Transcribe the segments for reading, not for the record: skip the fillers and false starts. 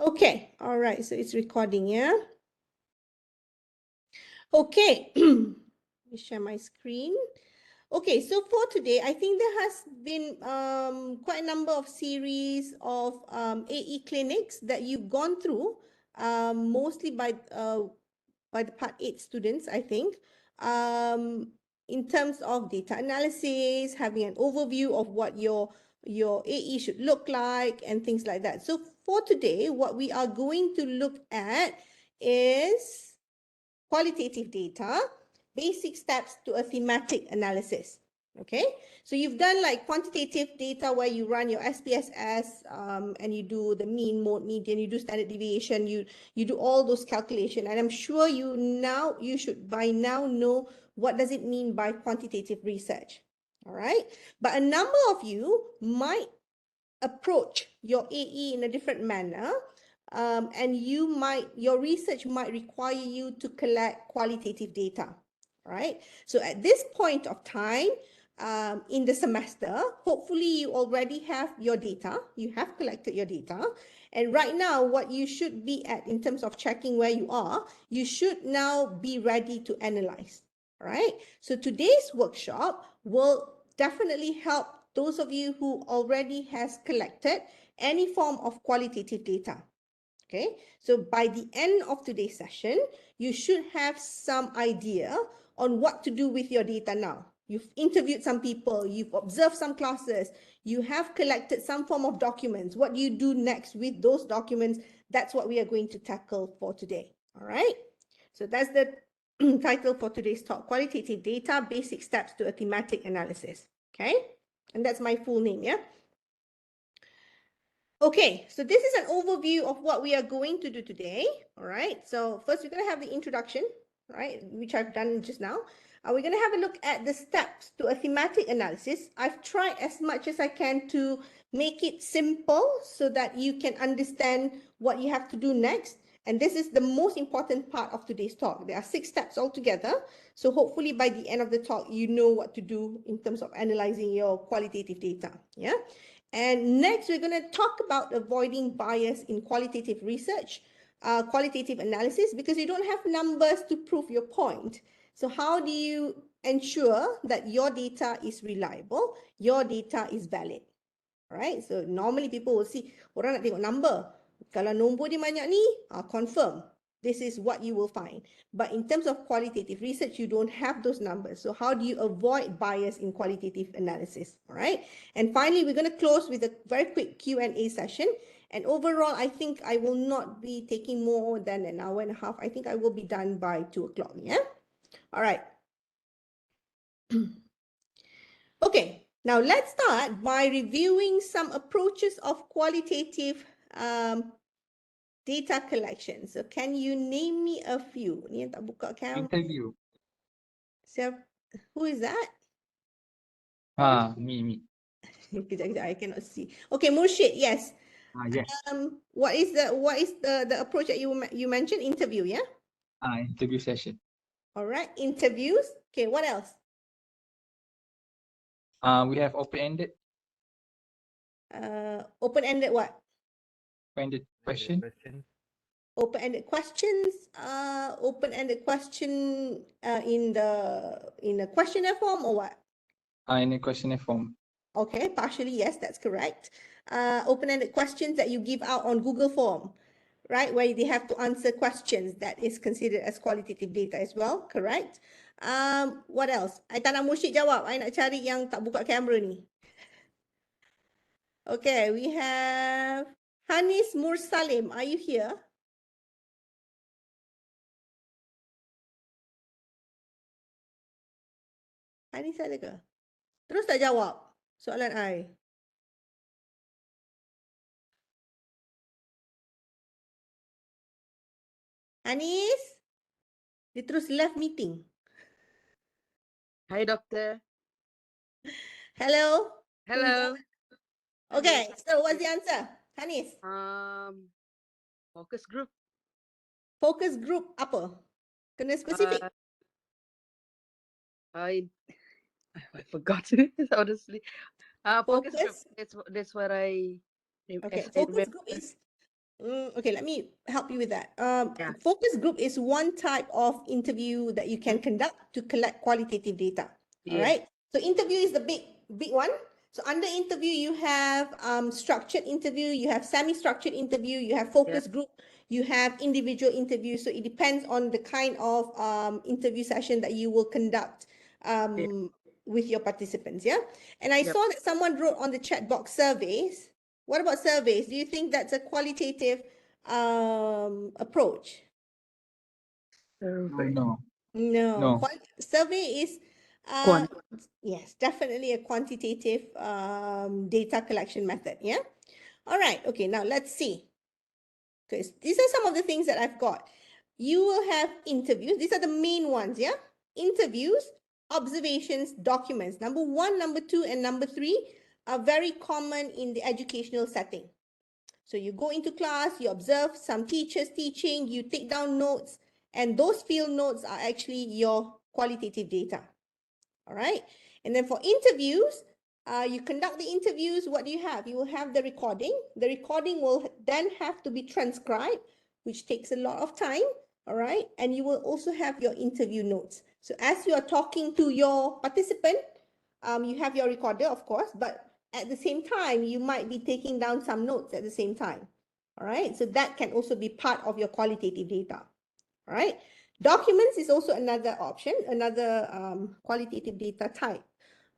Okay, all right, so it's recording, yeah? Okay, let me share my screen. Okay, so for today, I think there has been quite a number of series of AE clinics that you've gone through, mostly by the Part 8 students, I think, in terms of data analysis, having an overview of what your AE should look like and things like that. So for today, what we are going to look at is qualitative data, basic steps to a thematic analysis. Okay, so you've done like quantitative data where you run your SPSS and you do the mean, mode, median, you do standard deviation, you do all those calculations, and I'm sure you should by now know what does it mean by quantitative research. All right, but a number of you might approach your AE in a different manner, and your research might require you to collect qualitative data, right? So at this point of time, in the semester, hopefully you already have your data, you have collected your data, and right now what you should be at in terms of checking where you are, you should now be ready to analyze, all right? So today's workshop will definitely help those of you who already has collected any form of qualitative data. Okay, so by the end of today's session, you should have some idea on what to do with your data now. You've interviewed some people, you've observed some classes, you have collected some form of documents. What do you do next with those documents? That's what we are going to tackle for today. All right, so that's the title for today's talk, Qualitative Data, Basic Steps to a Thematic Analysis. Okay, and that's my full name, yeah? Okay, so this is an overview of what we are going to do today. All right, so first we're going to have the introduction, right, which I've done just now. We're going to have a look at the steps to a thematic analysis. I've tried as much as I can to make it simple so that you can understand what you have to do next. And this is the most important part of today's talk. There are 6 steps altogether. So hopefully by the end of the talk, you know what to do in terms of analyzing your qualitative data. Yeah. And next, we're going to talk about avoiding bias in qualitative research, qualitative analysis, because you don't have numbers to prove your point. So how do you ensure that your data is reliable, your data is valid? All right, so normally people will see, orang nak tengok number. Kalau nombor dia banyak ni, confirm. This is what you will find. But in terms of qualitative research, you don't have those numbers. So how do you avoid bias in qualitative analysis? All right. And finally, we're going to close with a very quick Q&A session. And overall, I think I will not be taking more than an hour and a half. I think I will be done by 2 o'clock. Yeah. All right. Okay. Now let's start by reviewing some approaches of qualitative data collection. So can you name me a few? Ni yang tak buka camera. Interview. Who is that? Me. Kejap, I cannot see. Okay, Murshid, yes. Yes. What is the approach that you mentioned? Interview, yeah? Interview session. All right, interviews. Okay, what else? We have open-ended. Open-ended what? Open-ended question. Open-ended questions. Open-ended question in a questionnaire form or what? In a questionnaire form. Okay, partially, yes, that's correct. Open-ended questions that you give out on Google Form, right? Where they have to answer questions that is considered as qualitative data as well, correct? What else? I tak nak Mursyid jawab. I nak cari yang tak buka kamera ni. Okay, we have Hanis Mursalim. Are you here? Hanis ada ke? Terus tak jawab soalan I. Hanis? Dia terus left meeting. Hi, Doctor. Hello? Hello. Okay, so what's the answer? Hanis? Focus group. Focus group apa? Kena spesifik. I forgot honestly. Focus group. That's what I. Okay, focus group is Okay, let me help you with that. Yeah. Focus group is one type of interview that you can conduct to collect qualitative data. All Yeah. right. So interview is the big one. So under interview, you have structured interview, you have semi-structured interview, you have focus group, you have individual interview. So it depends on the kind of interview session that you will conduct with your participants. Yeah. And I Yep. saw that someone wrote on the chat box surveys. What about surveys? Do you think that's a qualitative approach? Survey. No. No. No. Survey is Quant. yes, definitely a quantitative data collection method. Yeah. All right. Okay. Now let's see. Because these are some of the things that I've got. You will have interviews. These are the main ones. Yeah. Interviews, observations, documents. Number 1, number 2, and number 3 are very common in the educational setting. So you go into class, you observe some teachers teaching, you take down notes, and those field notes are actually your qualitative data. All right. And then for interviews, you conduct the interviews. What do you have? You will have the recording. The recording will then have to be transcribed, which takes a lot of time. All right. And you will also have your interview notes. So as you are talking to your participant, you have your recorder, of course, but at the same time, you might be taking down some notes at the same time. All right. So that can also be part of your qualitative data. All right. Documents is also another option, another qualitative data type.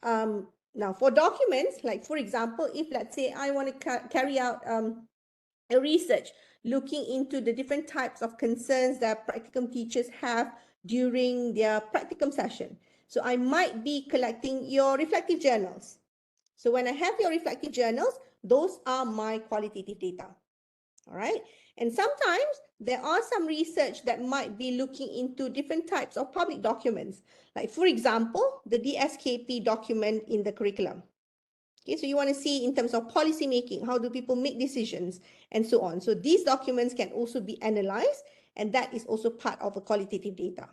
Now for documents, like for example, if let's say I want to carry out a research looking into the different types of concerns that practicum teachers have during their practicum session. So I might be collecting your reflective journals. So when I have your reflective journals, those are my qualitative data. All right. And sometimes there are some research that might be looking into different types of public documents. Like for example, the DSKP document in the curriculum. Okay, so you want to see in terms of policy making, how do people make decisions and so on. So these documents can also be analyzed, and that is also part of a qualitative data.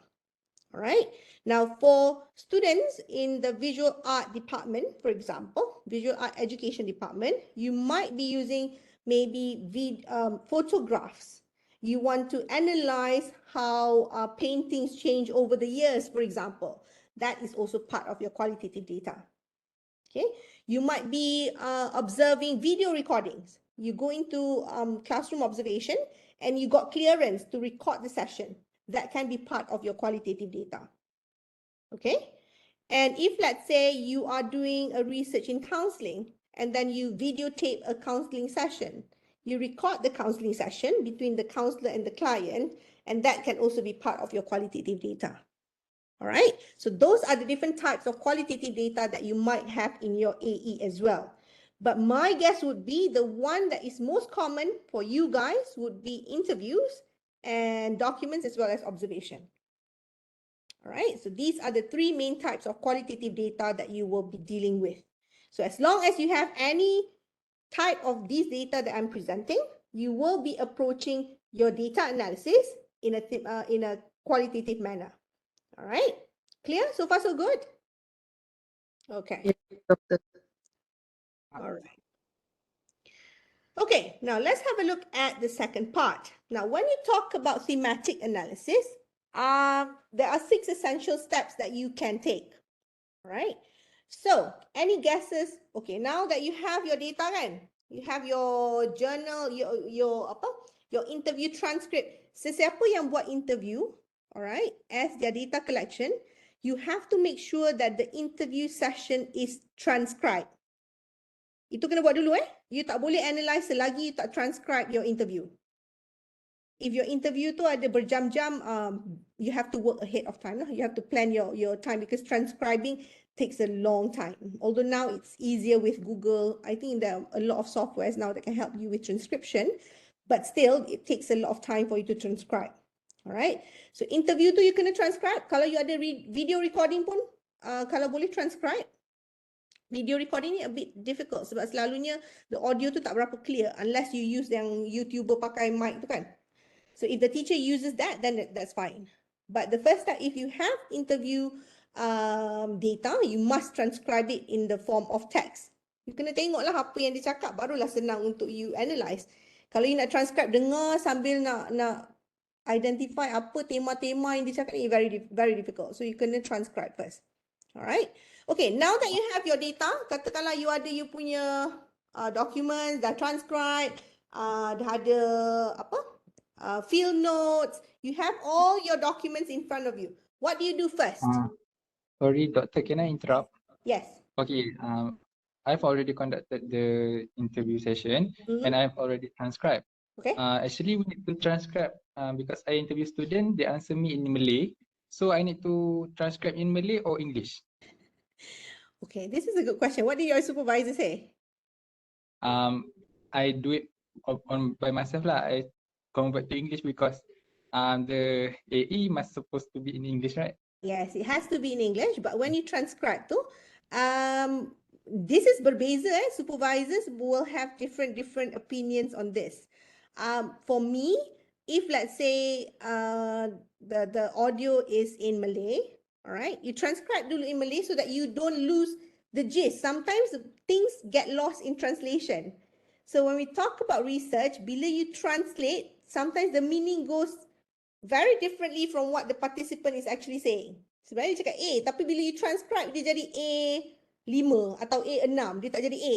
All right. Now for students in the visual art department, for example, visual art education department, you might be using maybe photographs. You want to analyze how paintings change over the years, for example. That is also part of your qualitative data. Okay, you might be observing video recordings. You go into classroom observation and you got clearance to record the session. That can be part of your qualitative data. Okay, and if let's say you are doing a research in counseling and then you videotape a counseling session, you record the counseling session between the counselor and the client, and that can also be part of your qualitative data. All right, so those are the different types of qualitative data that you might have in your AE as well. But my guess would be the one that is most common for you guys would be interviews and documents as well as observation. All right, so these are the 3 main types of qualitative data that you will be dealing with. So as long as you have any type of these data that I'm presenting, you will be approaching your data analysis in a qualitative manner. All right, clear? So far, so good? Okay, Yeah, doctor. all right. Okay, now let's have a look at the second part. Now, when you talk about thematic analysis, there are 6 essential steps that you can take. All right. So, any guesses? Okay, now that you have your data, kan? You have your journal, your interview transcript. Sesiapa yang buat interview, all right, as their data collection, you have to make sure that the interview session is transcribed. Itu kena buat dulu You tak boleh analyze selagi you tak transcribe your interview. If your interview tu ada berjam-jam, you have to work ahead of time. You have to plan your time because transcribing takes a long time. Although now it's easier with Google. I think there are a lot of softwares now that can help you with transcription, but still it takes a lot of time for you to transcribe. All right. So interview tu you kena transcribe. Kalau you ada video recording pun, kalau boleh transcribe. Video recording ni a bit difficult sebab selalunya the audio tu tak berapa clear unless you use yang YouTuber pakai mic tu kan. So if the teacher uses that, then that's fine. But the first step, if you have interview data, you must transcribe it in the form of text. You kena tengok lah apa yang dia cakap, barulah senang untuk you analyze. Kalau you nak transcribe, dengar sambil nak identify apa tema-tema yang dia cakap ni, very difficult. So you kena transcribe first. Alright. Okay, now that you have your data, katakanlah you ada you punya documents, dah transcribe, dah ada field notes, you have all your documents in front of you. What do you do first? Sorry, Doctor, can I interrupt? Yes. Okay, I've already conducted the interview session and I've already transcribed. Okay. Actually, we need to transcribe because I interview student, they answer me in Malay. So I need to transcribe in Malay or English. Okay, this is a good question. What did your supervisor say? I do it by myself lah. I convert to English because the AE must supposed to be in English, right? Yes, it has to be in English, but when you transcribe tu, this is berbeza. Supervisors will have different opinions on this. For me, if let's say the audio is in Malay, all right, you transcribe dulu in Malay so that you don't lose the gist. Sometimes things get lost in translation. So when we talk about research, bila you translate, sometimes the meaning goes very differently from what the participant is actually saying. Sebenarnya dia cakap A, tapi bila you transcribe, dia jadi A5 atau A6, dia tak jadi A.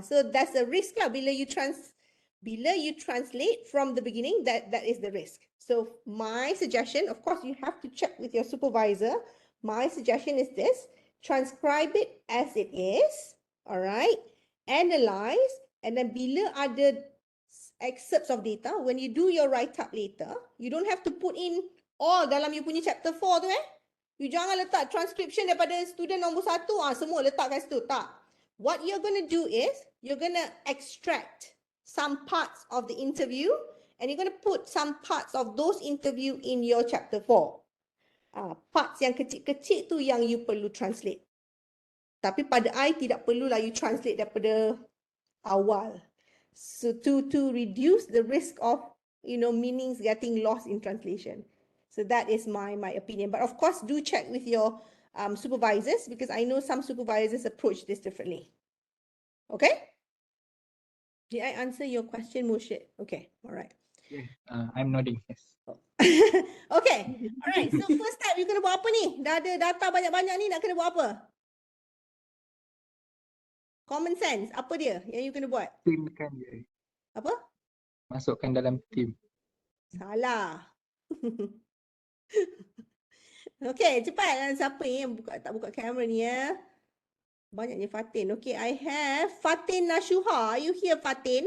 So that's the risk lah. Bila you translate from the beginning, that is the risk. So my suggestion, of course, you have to check with your supervisor. My suggestion is this: transcribe it as it is, all right? Analyze, and then bila ada excerpts of data, when you do your write-up later, you don't have to put in all dalam you punya chapter 4 tu You jangan letak transcription daripada student nombor 1, semua letak kat situ. Tak. What you're going to do is, you're going to extract some parts of the interview and you're going to put some parts of those interview in your chapter 4. Parts yang kecil-kecil tu yang you perlu translate. Tapi pada I tidak perlulah you translate daripada awal. So to reduce the risk of meanings getting lost in translation. So that is my opinion. But of course, do check with your supervisors because I know some supervisors approach this differently. Okay? Did I answer your question, Murshid? Okay, all right. Yeah, I'm nodding, yes. Okay, all right. So first step, you kena buat apa ni? Dah ada data banyak-banyak ni, nak kena buat apa? Common sense, apa dia yang you kena buat? Timkan dia. Apa? Masukkan dalam tim. Salah. Okay, cepat. Siapa yang tak buka kamera ni ya? Banyaknya Fatin. Okay, I have Fatin Nashuha. Are you here, Fatin?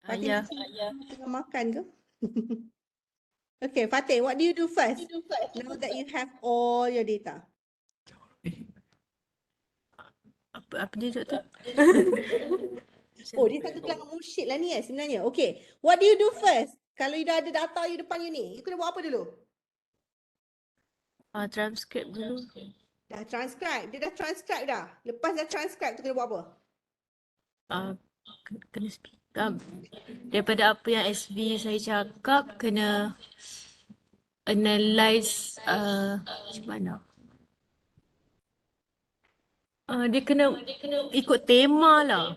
Fatin, tengah makan ke? Okay, Fatin, what do you do first? Now that you have all your data. Apa dia doktor? Oh, dia satu kelas Murshid lah ni sebenarnya. Okay, what do you do first? Kalau you dah ada data you depan you ni, you kena buat apa dulu? Transcript dulu. Dah transcribe. Dia dah transcribe dah. Lepas dah transcribe tu kena buat apa? Kena speak up. Daripada apa yang SV saya cakap, kena analyze macam mana? Dia kena ikut tema lah.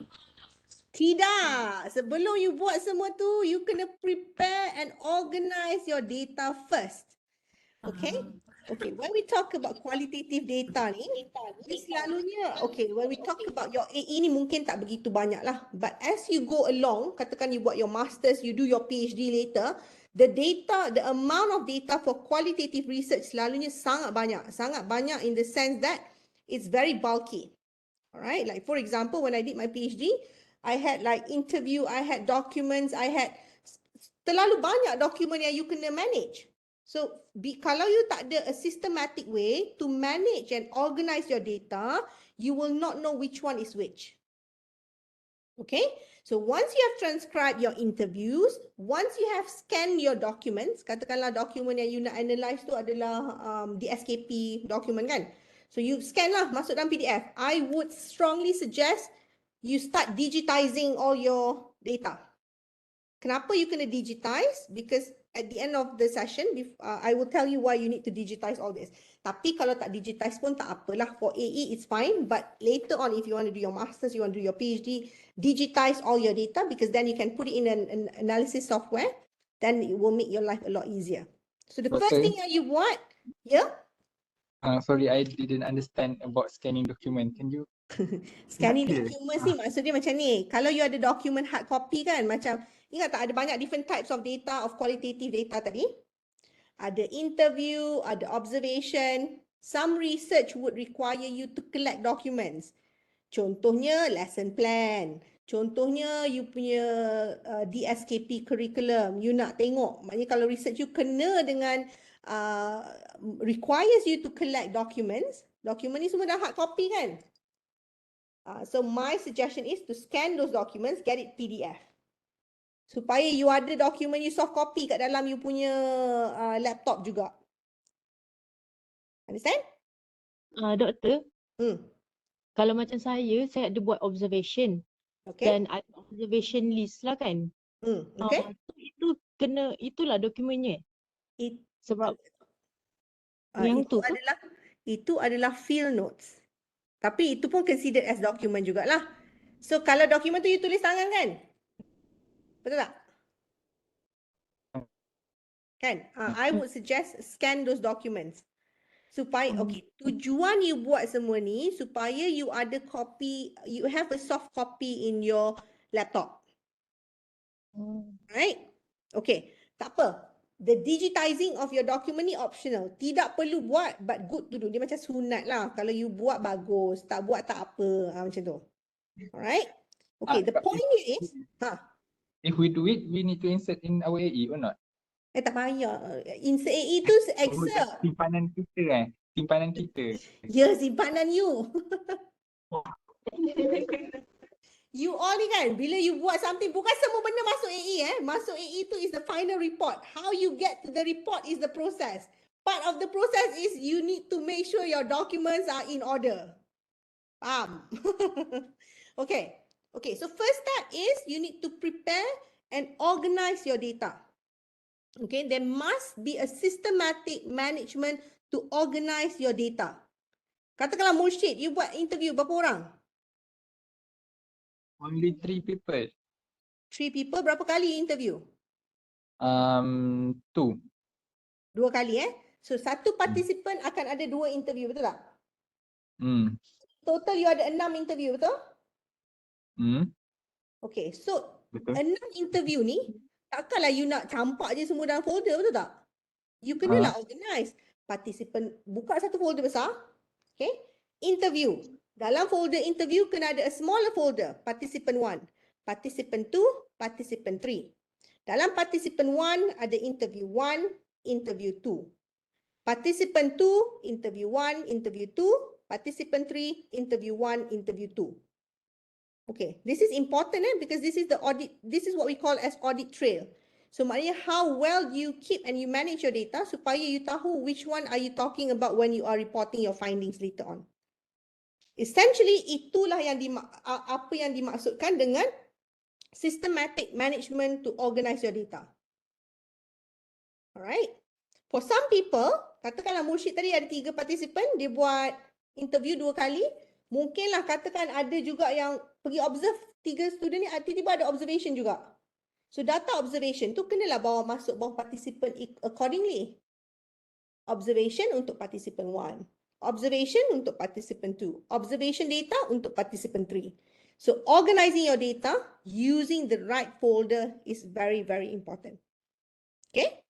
Tidak. Sebelum you buat semua tu, you kena prepare and organize your data first. Okay? Okay, when we talk about qualitative data ni selalunya, okay, when we talk about your AE ni mungkin tak begitu banyak lah. But as you go along, katakan you buat your masters, you do your PhD later, the amount of data for qualitative research selalunya sangat banyak in the sense that it's very bulky. Alright, like for example, when I did my PhD, I had like interview, I had documents, I had terlalu banyak dokumen yang you kena manage. So, kalau you tak ada a systematic way to manage and organize your data, you will not know which one is which. Okay, so once you have transcribed your interviews, once you have scanned your documents, katakanlah dokumen yang you nak analyze tu adalah the SKP document kan? So you scan lah, masuk dalam PDF. I would strongly suggest you start digitizing all your data. Kenapa you kena digitize? Because at the end of the session, I will tell you why you need to digitize all this. Tapi kalau tak digitize pun tak apalah. For AE, it's fine. But later on, if you want to do your master's, you want to do your PhD, digitize all your data because then you can put it in an analysis software. Then it will make your life a lot easier. So the first thing that you want, yeah? Sorry, I didn't understand about scanning document. Can you? Scanning Okay. documents ni maksud dia macam ni. Kalau you ada document hard copy kan, macam ingat tak ada banyak different types of data, of qualitative data tadi? Ada interview, ada observation. Some research would require you to collect documents. Contohnya lesson plan. Contohnya you punya DSKP curriculum. You nak tengok. Maknanya kalau research you kena dengan requires you to collect documents. Dokumen ni semua dah hard copy kan? So my suggestion is to scan those documents, get it PDF. Supaya you ada dokumen you soft copy kat dalam you punya laptop juga. Understand? Doktor, Hmm. kalau macam saya ada buat observation Okay. dan ada observation list lah kan. Okay. Itu kena, itulah dokumennya. It, Sebab yang tu itu adalah field notes. Tapi itu pun considered as document jugalah. So kalau dokumen tu you tulis tangan kan? Betul tak? Kan? I would suggest scan those documents. Supaya, okay, tujuan you buat semua ni supaya you ada copy, you have a soft copy in your laptop. Right? Okay, tak apa. The digitizing of your document ni optional. Tidak perlu buat, but good to do. Dia macam sunat lah. Kalau you buat, bagus. Tak buat, tak apa. Macam tu. Alright? Okay, the point here is, If we do it, we need to insert in our AE or not? tak payah. Insert AE tu Excel. Simpanan kita simpanan kita. Ya, simpanan you. You all ni kan, bila you buat something, bukan semua benda masuk AE Masuk AE tu is the final report. How you get to the report is the process. Part of the process is you need to make sure your documents are in order. Faham? Okay. Okay, so first step is you need to prepare and organize your data. Okay, there must be a systematic management to organize your data. Katakanlah Mursyid, you buat interview berapa orang? Only 3 people. 3 people, berapa kali interview? 2. 2 kali So satu participant akan ada 2 interview, betul tak? Total you ada 6 interview, betul? Okay, so Betul. 6 interview ni takkanlah you nak campak je semua dalam folder, betul tak? You kenalah organize. Participant buka satu folder besar. Okay, interview. Dalam folder interview kena ada a smaller folder. Participant 1, participant 2, participant 3. Dalam participant 1 ada interview 1, interview 2. Participant 2, interview 1, interview 2. Participant 3, interview 1, interview 2. Okay, this is important because this is the audit. This is what we call as audit trail. So maknanya how well you keep and you manage your data supaya you tahu which one are you talking about when you are reporting your findings later on. Essentially itulah yang apa yang dimaksudkan dengan systematic management to organize your data. Alright. For some people, katakanlah Mursyid tadi ada 3 participant, dia buat interview 2 kali. Mungkinlah katakan ada juga yang pergi observe 3 student ni, tiba-tiba ada observation juga. So data observation tu kenalah bawa masuk bawah participant accordingly. Observation untuk participant 1. Observation untuk participant 2. Observation data untuk participant 3. So organizing your data using the right folder is very, very important. Okay?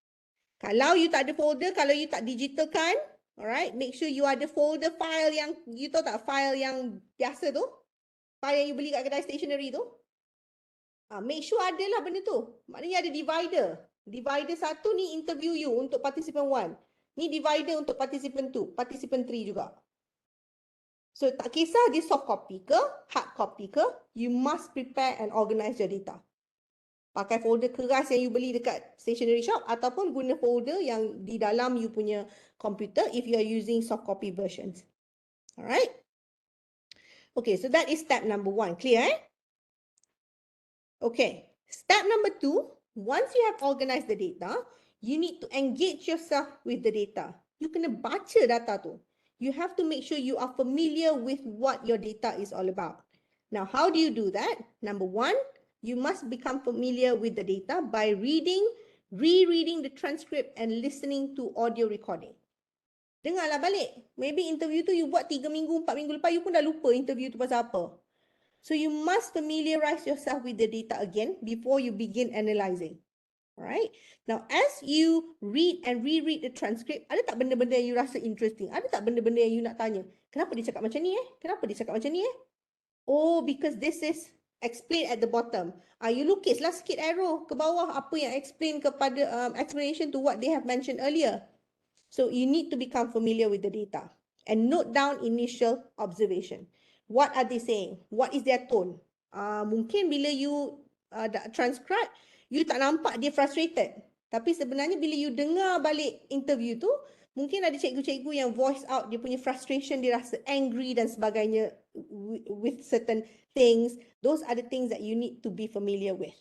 Kalau you tak ada folder, kalau you tak digitalkan, alright, make sure you ada folder file yang, you tahu tak file yang biasa tu? File yang you beli kat kedai stationery tu? Make sure ada lah benda tu. Maknanya ada divider. Divider 1 ni interview you untuk participant 1. Ni divider untuk participant 2, participant 3 juga. So tak kisah dia soft copy ke, hard copy ke, you must prepare and organize your data. Pakai folder keras yang you beli dekat stationery shop ataupun guna folder yang di dalam you punya komputer if you are using soft copy versions. Alright? Okay, so that is step number 1. Clear? Okay, step number 2, once you have organized the data, you need to engage yourself with the data. You kena baca data tu. You have to make sure you are familiar with what your data is all about. Now, how do you do that? Number one, you must become familiar with the data by reading, rereading the transcript and listening to audio recording. Dengarlah balik. Maybe interview tu you buat 3 minggu, 4 minggu lepas, you pun dah lupa interview tu pasal apa. So you must familiarize yourself with the data again before you begin analyzing. Alright. Now, as you read and reread the transcript, ada tak benda-benda yang you rasa interesting? Ada tak benda-benda yang you nak tanya? Kenapa dia cakap macam ni Kenapa dia cakap macam ni Oh, because this is explained at the bottom. You lukislah sikit arrow ke bawah apa yang explain kepada explanation to what they have mentioned earlier. So you need to become familiar with the data and note down initial observation. What are they saying? What is their tone? Mungkin bila you transcribe, you tak nampak dia frustrated. Tapi sebenarnya bila you dengar balik interview tu, mungkin ada cikgu-cikgu yang voice out dia punya frustration, dia rasa angry dan sebagainya with certain things. Those are the things that you need to be familiar with.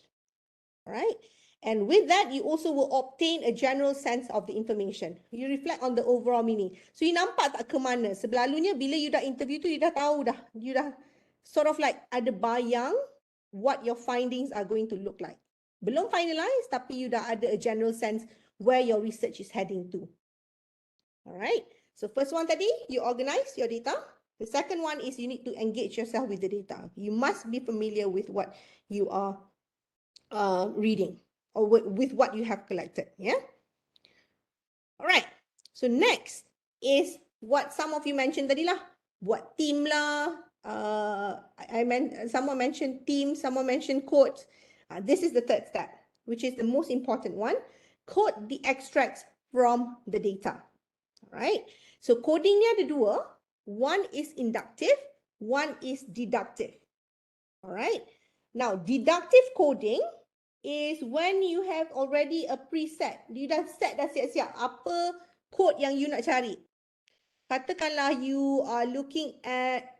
Alright? And with that, you also will obtain a general sense of the information. You reflect on the overall meaning. So, you nampak tak ke mana? Sebelalunya, bila you dah interview tu, you dah tahu dah. You dah sort of like ada bayang what your findings are going to look like. Belum finalize, tapi you dah ada a general sense where your research is heading to. Alright. So, first one tadi, you organize your data. The second one is you need to engage yourself with the data. You must be familiar with what you are reading or with what you have collected. Yeah. All right. So next is what some of you mentioned tadi lah. Buat team lah. Someone mentioned team. Someone mentioned quotes. This is the third step, which is the most important one. Quote the extracts from the data. All right. So codingnya ada dua. One is inductive. One is deductive. All right. Now deductive coding is when you have already a preset. You dah siap-siap apa code yang you nak cari. Katakanlah you are looking at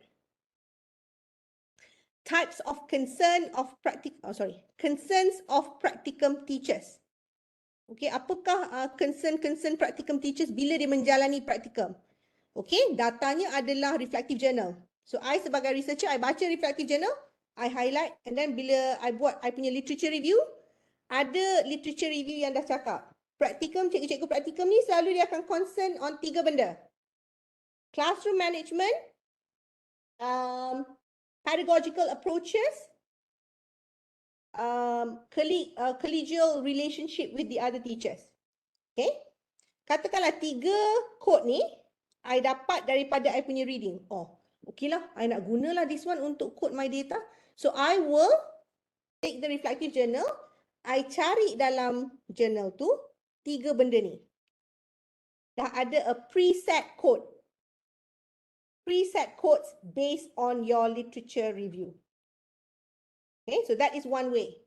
types of concerns of practicum teachers. Okay, apakah concern practicum teachers bila dia menjalani practicum? Okay, datanya adalah reflective journal. So I sebagai researcher, I baca reflective journal, I highlight, and then bila I buat I punya literature review, ada literature review yang dah cakap practicum, cikgu-cikgu practicum ni selalu dia akan concern on 3 benda. Classroom management, pedagogical approaches, collegial relationship with the other teachers. Okay. Katakanlah 3 code ni, I dapat daripada I punya reading. Oh, okay lah, I nak gunalah this one untuk code my data. So, I will take the reflective journal, I cari dalam journal tu 3 benda ni. Dah ada a preset code. Preset codes based on your literature review. Okay, so that is one way.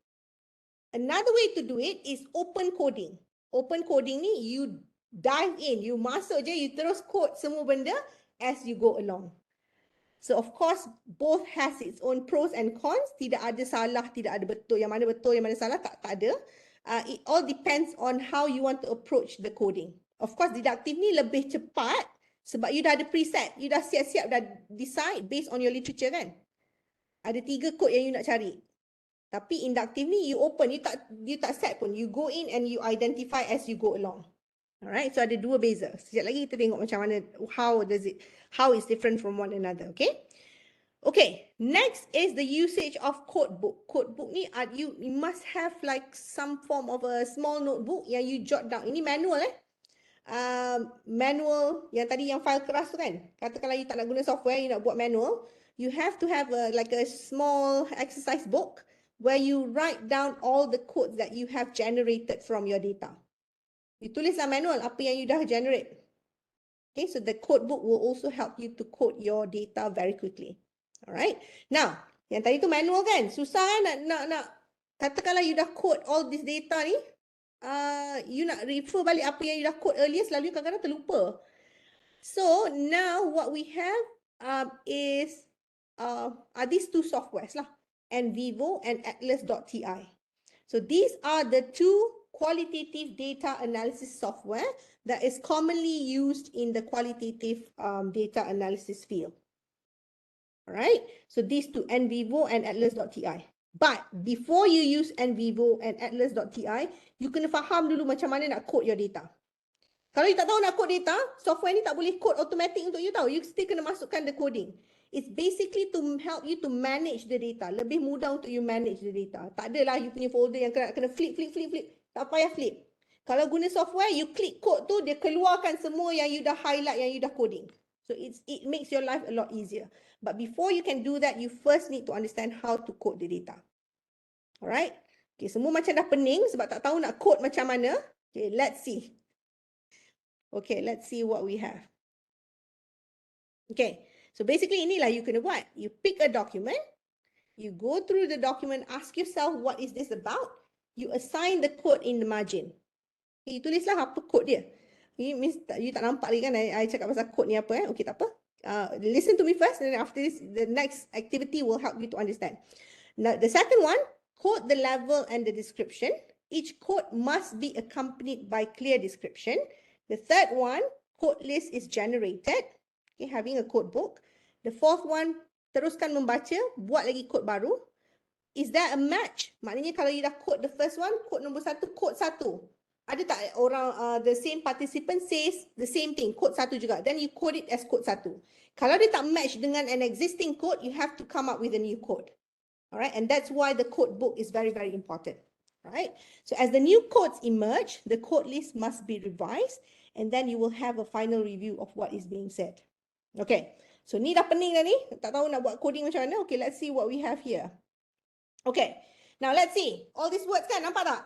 Another way to do it is open coding. Open coding ni you dive in, you masuk je, you terus code semua benda as you go along. So of course, both has its own pros and cons. Tidak ada salah, tidak ada betul. Yang mana salah, tak ada. It all depends on how you want to approach the coding. Of course, deductive ni lebih cepat sebab you dah ada preset. You dah siap-siap, dah decide based on your literature kan. Ada 3 code yang you nak cari. Tapi inductive ni you open, you tak set pun. You go in and you identify as you go along. Alright, so ada 2 beza. Sekejap lagi kita tengok macam mana, how it's different from one another, okay? Okay, next is the usage of codebook. Codebook ni, you must have like some form of a small notebook yang you jot down. Ini manual manual yang tadi yang file keras tu kan. Katakanlah you tak nak guna software, you nak buat manual. You have to have like a small exercise book where you write down all the codes that you have generated from your data. You tulislah manual apa yang you dah generate. Okay, so the code book will also help you to code your data very quickly. Alright. Now, yang tadi tu manual kan? Susah kan nak katakanlah you dah code all this data ni, you nak refer balik apa yang you dah code earlier, selalu kadang-kadang terlupa. So, now what we have is are these 2 softwares lah, NVivo and Atlas.ti. So, these are the 2 qualitative data analysis software that is commonly used in the qualitative data analysis field. All right, so these two, NVivo and atlas.ti. But before you use NVivo and atlas.ti, you kena faham dulu macam mana nak code your data. Kalau you tak tahu nak code data, software ni tak boleh code automatic untuk you tahu. You still kena masukkan the coding. It's basically to help you to manage the data. Lebih mudah untuk you manage the data. Tak adalah you punya folder yang kena flip. Tak payah flip. Kalau guna software, you click code tu, dia keluarkan semua yang you dah highlight, yang you dah coding. So it makes your life a lot easier. But before you can do that, you first need to understand how to code the data. Alright? Okay, semua macam dah pening sebab tak tahu nak code macam mana. Okay, let's see. Okay, let's see what we have. Okay, so basically inilah you kena buat. You pick a document, you go through the document, ask yourself what is this about. You assign the code in the margin. Okay, you tulislah apa code dia. You tak nampak lagi kan I cakap pasal code ni apa. Okay, tak apa. Listen to me first, and then after this, the next activity will help you to understand. Now, the second one, code the level and the description. Each code must be accompanied by clear description. The third one, code list is generated. Okay, having a code book. The fourth one, teruskan membaca, buat lagi code baru. Is there a match? Maknanya kalau you dah code the first one, code nombor 1, code 1. Ada tak orang, the same participant says the same thing, code 1 juga. Then you code it as code 1. Kalau dia tak match dengan an existing code, you have to come up with a new code. Alright, and that's why the code book is very, very important. Right? So as the new codes emerge, the code list must be revised, and then you will have a final review of what is being said. Okay, so ni dah pening dah ni. Tak tahu nak buat coding macam mana. Okay, let's see what we have here. Okay, now let's see. All these words kan, nampak tak?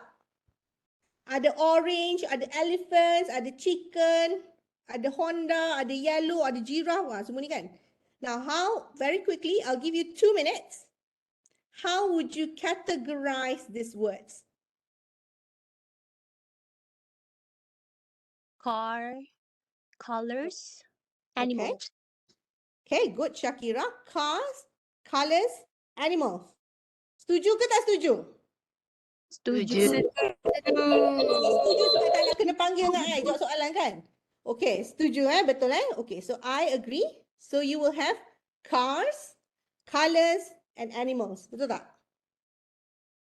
Ada orange, ada elephants, ada chicken, ada Honda, ada yellow, ada giraffe. Wah, semua ni kan. Now how, very quickly, I'll give you 2 minutes. How would you categorize these words? Car, colors, animals. Okay, good Shakira. Cars, colors, animals. Setuju ke tak setuju? Setuju. Setuju sebab tak nak kena panggil dengan I jawab soalan kan? Okay, setuju betul Okay, so I agree. So you will have cars, colors and animals. Betul tak?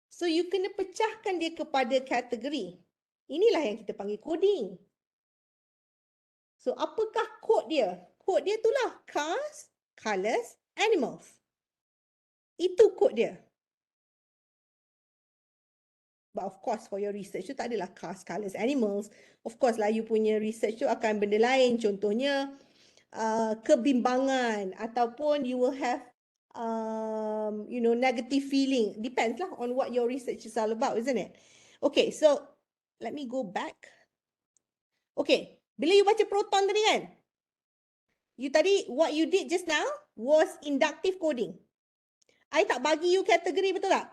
So you kena pecahkan dia kepada kategori. Inilah yang kita panggil coding. So apakah kod dia? Kod dia itulah cars, colors, animals. Itu kod dia. But of course for your research tu tak adalah cars, colors, animals. Of course lah you punya research tu akan benda lain. Contohnya kebimbangan ataupun you will have negative feeling. Depends lah on what your research is all about, isn't it? Okay, so let me go back. Okay, bila you baca proton tadi kan? What you did just now was inductive coding. I tak bagi you kategori, betul tak?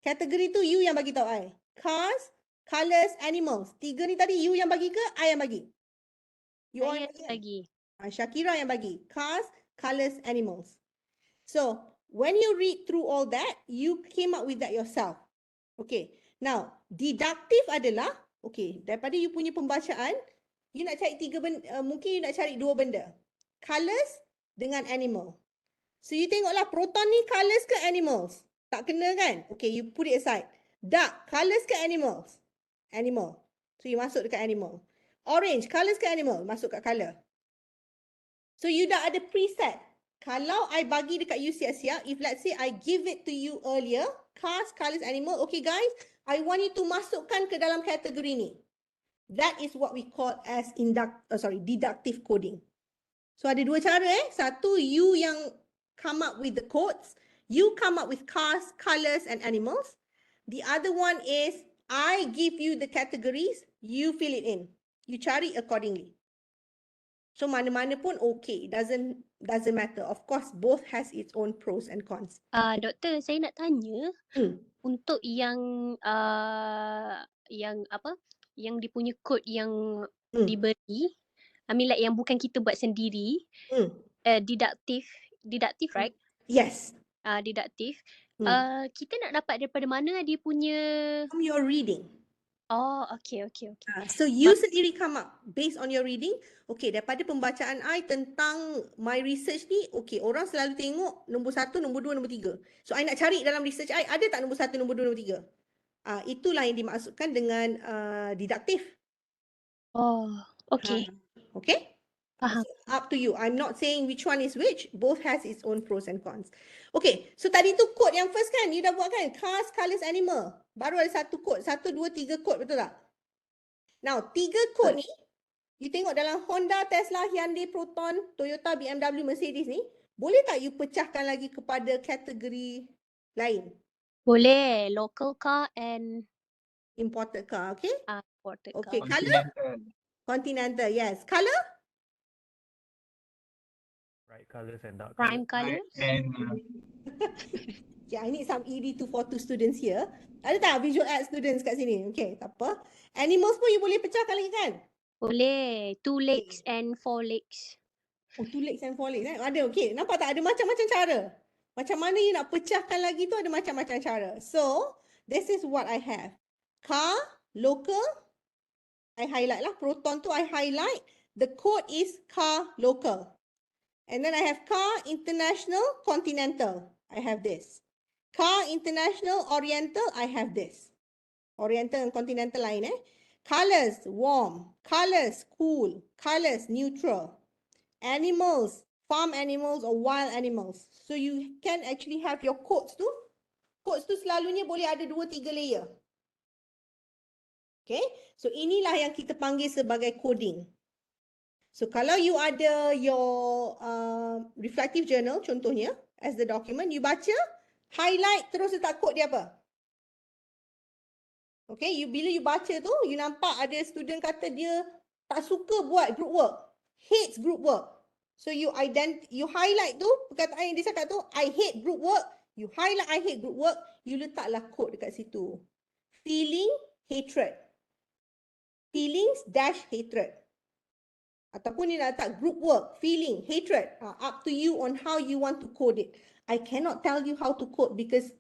Kategori tu you yang bagi tahu I. Cars, colors, animals. 3 ni tadi you yang bagi ke I yang bagi? You all Saya yang lagi. Shakira yang bagi. Cars, colors, animals. So, when you read through all that, you came up with that yourself. Okay. Now, deductive adalah, okay, daripada you punya pembacaan, you nak cari 3 benda, mungkin you nak cari 2 benda. Colors dengan animal. So, you tengoklah proton ni colors ke animals? Tak kena kan? Okay, you put it aside. Dark, colors ke animals? Animal. So, you masuk dekat animal. Orange, colors ke animal? Masuk kat color. So, you dah ada preset. Kalau I bagi dekat you siap-siap, if let's say I give it to you earlier, cars, colors, animal, okay guys, I want you to masukkan ke dalam kategori ni. That is what we call as deductive coding. So ada 2 cara Satu, you yang come up with the codes. You come up with cars, colors and animals. The other one is I give you the categories, you fill it in. You cari accordingly. So mana-mana pun okay, doesn't matter. Of course, both has its own pros and cons. Doktor, saya nak tanya untuk yang apa? Yang dia punya kod yang diberi, like yang bukan kita buat sendiri, deductive, right? Yes. Deductive. Kita nak dapat daripada mana dia punya? From your reading. Oh, okay. So you sendiri come up based on your reading. Okay, daripada pembacaan I tentang my research ni, okay, orang selalu tengok nombor 1, nombor 2, nombor 3. So I nak cari dalam research I, ada tak nombor 1, nombor 2, nombor 3? Itulah yang dimaksudkan dengan didaktif. Oh, okay. Okay? Faham. So up to you. I'm not saying which one is which. Both has its own pros and cons. Okay, so tadi tu code yang first kan, you dah buat kan? Cars, colors, animal. Baru ada satu code. 1, 2, 3 code, betul tak? Now, 3 code ni, you tengok dalam Honda, Tesla, Hyundai, Proton, Toyota, BMW, Mercedes ni, boleh tak you pecahkan lagi kepada kategori lain? Boleh. Local car and Imported car, okay? imported Okay, car. color? Continental. Continental, yes. Color? Bright colors and dark Prime colors. colours. And Okay, I need some ED242 students here. Ada tak visual art students kat sini? Okay, tak apa. Animals pun you boleh pecahkan lagi kan? Boleh. 2 legs and 4 legs. Oh, 2 legs and 4 legs. Ada, okay. Nampak tak? Ada macam-macam cara. Macam mana you nak pecahkan lagi tu ada macam-macam cara. So, this is what I have. Car, local, I highlight lah. Proton tu I highlight. The code is car, local. And then I have car, international, continental. I have this. Car, international, oriental, I have this. Oriental and continental lain Colors, warm. Colors, cool. Colors, neutral. Animals, farm animals or wild animals. So you can actually have your codes tu. Codes tu selalunya boleh ada 2-3 layer. Okay, so inilah yang kita panggil sebagai coding. So kalau you ada your reflective journal contohnya as the document, you baca, highlight terus letak kod dia apa. Okay, bila you baca tu, you nampak ada student kata dia tak suka buat group work, hates group work. So you highlight tu, perkataan yang dia cakap tu, I hate group work. You highlight I hate group work, you letaklah kod dekat situ. Feeling, hatred. Feelings dash hatred. Ataupun you nak letak group work, feeling, hatred. Up to you on how you want to code it. I cannot tell you how to code because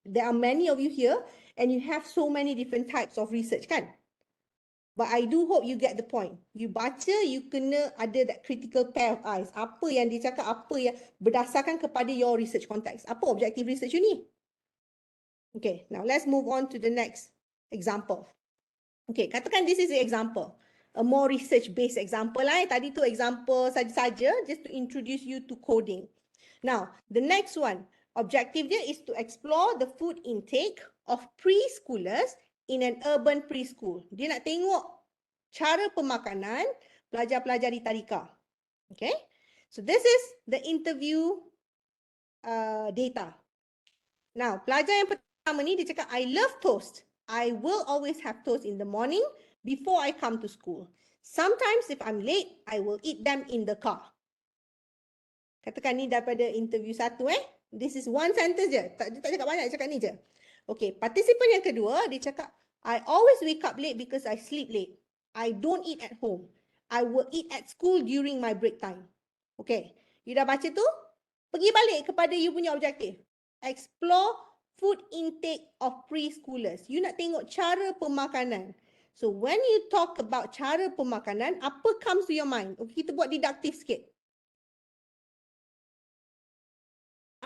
there are many of you here and you have so many different types of research kan. But I do hope you get the point. You baca, you kena ada that critical pair of eyes. Apa yang dia cakap, apa yang berdasarkan kepada your research context. Apa objective research you ni? Okay, now let's move on to the next example. Okay, katakan this is the example. A more research-based example lah. Tadi tu example saja-saja just to introduce you to coding. Now, the next one, objective dia is to explore the food intake of preschoolers in an urban preschool. Dia nak tengok cara pemakanan pelajar-pelajar di tadika. Okay, so this is the interview data. Now, pelajar yang pertama ni dia cakap, I love toast. I will always have toast in the morning before I come to school. Sometimes if I'm late, I will eat them in the car. Katakan ni daripada interview 1 This is one sentence je. Dia tak cakap banyak, dia cakap ni je. Okay, participant yang kedua, dia cakap, I always wake up late because I sleep late. I don't eat at home. I will eat at school during my break time. Okay, you dah baca tu? Pergi balik kepada you punya objektif. Explore food intake of preschoolers. You nak tengok cara pemakanan. So when you talk about cara pemakanan, apa comes to your mind? Okay, kita buat didaktif sikit.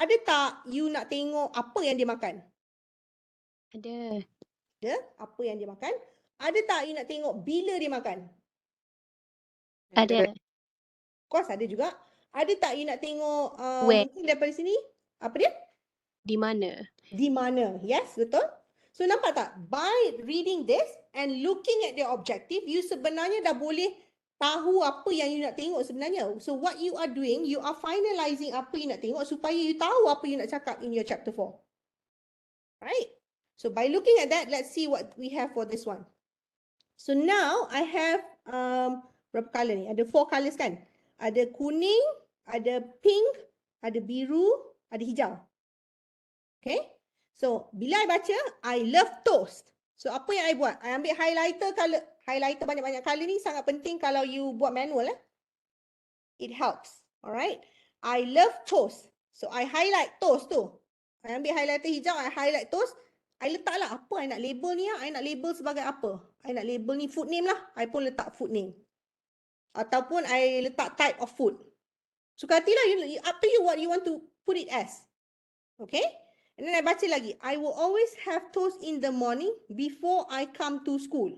Ada tak you nak tengok apa yang dia makan? Ada. Ada, apa yang dia makan. Ada tak you nak tengok bila dia makan? Ada. Of course ada juga. Ada tak you nak tengok Where? mungkin daripada sini? Apa dia? Di mana? Di mana? Yes, betul. So nampak tak? By reading this and looking at the objective, you sebenarnya dah boleh tahu apa yang you nak tengok sebenarnya. So what you are doing, you are finalizing apa you nak tengok supaya you tahu apa you nak cakap in your chapter 4. Right? So by looking at that, let's see what we have for this one. So now I have berapa color ni? Ada 4 colors kan? Ada kuning, ada pink, ada biru, ada hijau. Okay? So bila I baca, I love toast. So apa yang I buat? I ambil highlighter color. Highlighter banyak-banyak color ni sangat penting kalau you buat manual. It helps. Alright? I love toast. So I highlight toast tu. I ambil highlighter hijau, I highlight toast. I letak lah apa I nak label ni, I nak label sebagai apa. I nak label ni food name lah, I pun letak food name. Ataupun I letak type of food. Suka hatilah, up to you what you want to put it as. Okay? And then I baca lagi. I will always have toast in the morning before I come to school.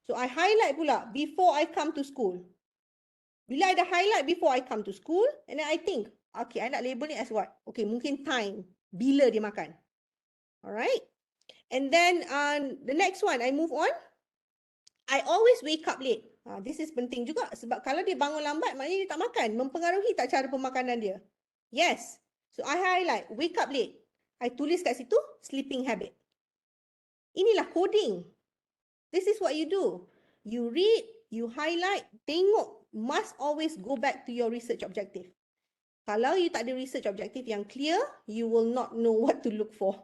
So I highlight pula before I come to school. Bila I dah highlight before I come to school, and then I think, okay, I nak label ni as what? Okay, mungkin time. Bila dia makan. Alright? And then the next one, I move on. I always wake up late. This is penting juga sebab kalau dia bangun lambat, maknanya dia tak makan. Mempengaruhi tak cara pemakanan dia? Yes. So I highlight, wake up late. I tulis kat situ, sleeping habit. Inilah coding. This is what you do. You read, you highlight, tengok. Must always go back to your research objective. Kalau you tak ada research objective yang clear, you will not know what to look for.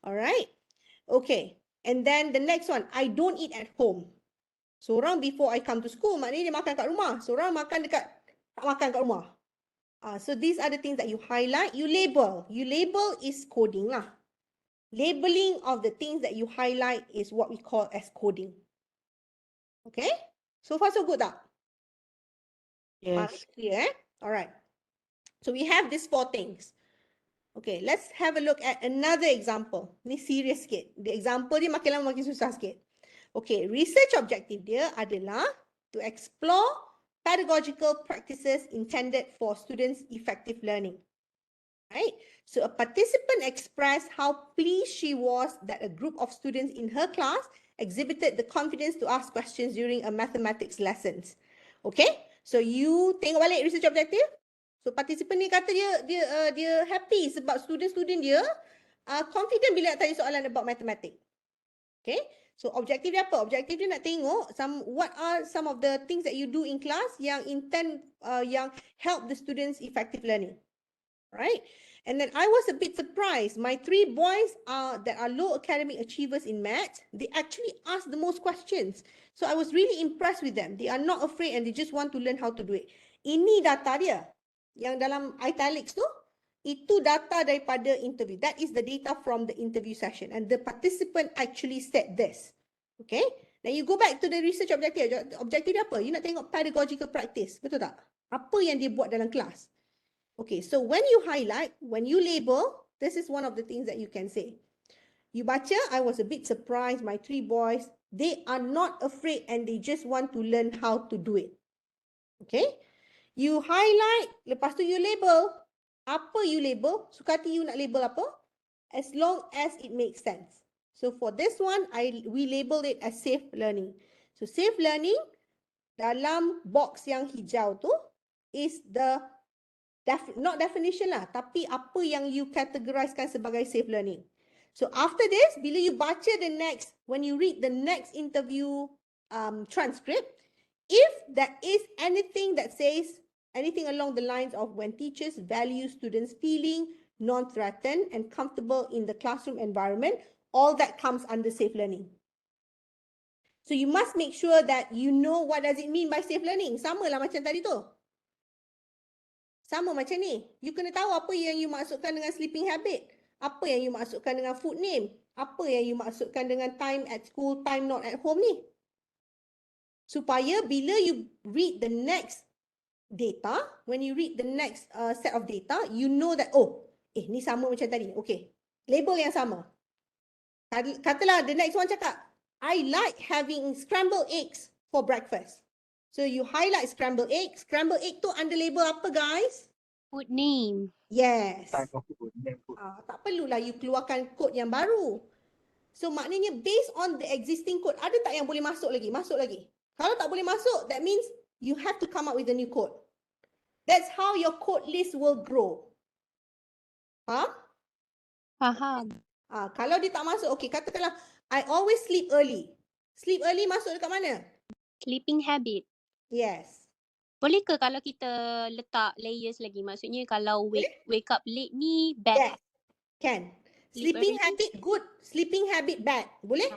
Alright? Okay. And then the next one, I don't eat at home. Seorang before I come to school, maknanya dia makan kat rumah. Seorang makan tak makan kat rumah. So these are the things that you highlight, you label. You label is coding lah. Labeling of the things that you highlight is what we call as coding. Okay? So far so good tak? Yes. Clear, eh? Alright. So we have these 4 things. Okay, let's have a look at another example. Ni serious sikit. The example dia makin lama makin susah sikit. Okay, research objective dia adalah to explore pedagogical practices intended for students' effective learning. Right? So a participant expressed how pleased she was that a group of students in her class exhibited the confidence to ask questions during a mathematics lessons. Okay? So you tengok balik research objective. So participant ni kata dia happy sebab student-student dia confident bila nak tanya soalan about mathematics. Okay? So objektif dia apa? Objektif dia nak tengok what are some of the things that you do in class yang yang help the students effective learning. Right? And then I was a bit surprised. My 3 boys that are low academic achievers in maths, they actually ask the most questions. So I was really impressed with them. They are not afraid and they just want to learn how to do it. Ini data dia. Yang dalam italics tu, itu data daripada interview. That is the data from the interview session. And the participant actually said this. Okay? Now you go back to the research objective. Objektif dia apa? You nak tengok pedagogical practice. Betul tak? Apa yang dia buat dalam kelas? Okay, so when you highlight, when you label, this is one of the things that you can say. You baca, I was a bit surprised, my 3 boys, they are not afraid and they just want to learn how to do it. Okay? You highlight, lepas tu you label. Apa you label? Suka hati you nak label apa? As long as it makes sense. So for this one, we label it as safe learning. So safe learning, dalam box yang hijau tu, is the not definition lah, tapi apa yang you categorizekan sebagai safe learning. So after this, bila you baca the next, when you read the next interview transcript, if there is anything that says anything along the lines of when teachers value students feeling non-threatened and comfortable in the classroom environment, all that comes under safe learning. So you must make sure that you know what does it mean by safe learning. Sama lah macam tadi tu. Sama macam ni. You kena tahu apa yang you maksudkan dengan sleeping habit. Apa yang you maksudkan dengan food name. Apa yang you maksudkan dengan time at school, time not at home ni. Supaya bila you read the next data, when you read the next set of data, you know that, oh, ni sama macam tadi. Okay. Label yang sama. Katalah the next one cakap, I like having scrambled eggs for breakfast. So you highlight scrambled egg. Scrambled egg tu under label apa guys? Food name. Yes. Type of food, name food. Tak perlulah you keluarkan kod yang baru. So maknanya based on the existing code, ada tak yang boleh masuk lagi? Masuk lagi. Kalau tak boleh masuk, that means you have to come up with a new code. That's how your code list will grow. Faham? Faham. Kalau dia tak masuk, okay, katakanlah I always sleep early. Sleep early masuk dekat mana? Sleeping habit. Yes. Boleh ke kalau kita letak layers lagi? Maksudnya kalau wake up late ni bad. Yes. Can. Sleep Sleeping early. habit good, sleeping habit bad. Boleh?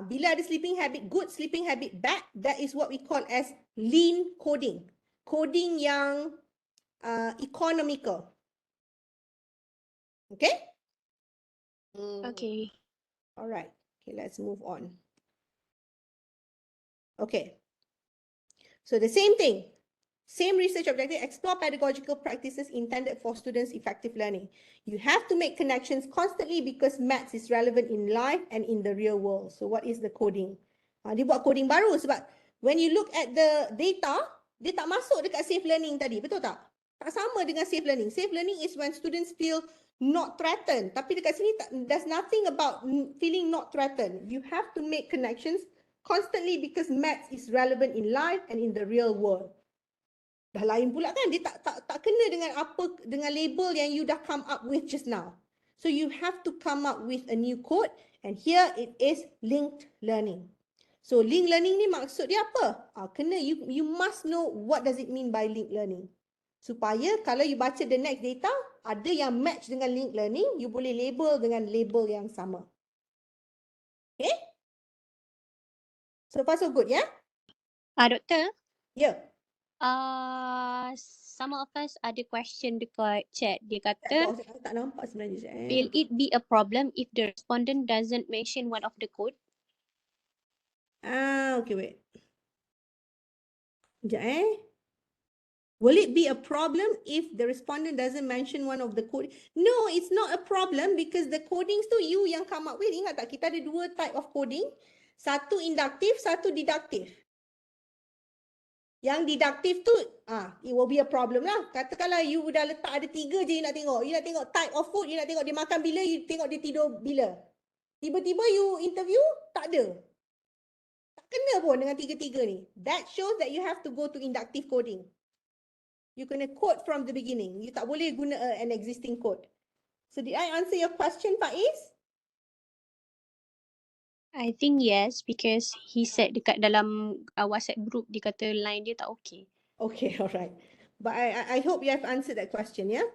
Bila ada sleeping habit good, sleeping habit bad, that is what we call as lean coding. Coding yang economical. Okay? Okay. All right. Okay, let's move on. Okay. So the same thing. Same research objective, explore pedagogical practices intended for students' effective learning. You have to make connections constantly because maths is relevant in life and in the real world. So what is the coding? Dia buat coding baru sebab when you look at the data, dia tak masuk dekat safe learning tadi, betul tak? Tak sama dengan safe learning. Safe learning is when students feel not threatened. Tapi dekat sini, there's nothing about feeling not threatened. You have to make connections constantly because maths is relevant in life and in the real world. Dah lain pula kan, dia tak kena dengan apa, dengan label yang you dah come up with just now. So you have to come up with a new code and here it is linked learning. So linked learning ni maksud dia apa? Kena you must know what does it mean by linked learning. Supaya kalau you baca the next data, ada yang match dengan linked learning, you boleh label dengan label yang sama. Okay? So far so good, ya? Doktor, Ya. some of us ada question dekat chat. Dia Tak kata, tak nampak sebenarnya. will it be a problem if the respondent doesn't mention one of the code? Okay, wait. Sekejap. Will it be a problem if the respondent doesn't mention one of the code? No, it's not a problem because the codings tu you yang come up with. Ingat tak, kita ada dua type of coding. Satu induktif, satu deduktif. Yang deduktif tu, it will be a problem lah. Katakanlah you dah letak ada 3 je you nak tengok. You nak tengok type of food, you nak tengok dia makan bila, you tengok dia tidur bila. Tiba-tiba you interview, tak ada. Tak kena pun dengan 3-3 ni. That shows that you have to go to inductive coding. You kena code from the beginning. You tak boleh guna an existing code. So did I answer your question, Faiz? I think yes, because he said dekat dalam WhatsApp group dia kata line dia tak okay. Okay, all right. But I hope you have answered that question, yeah?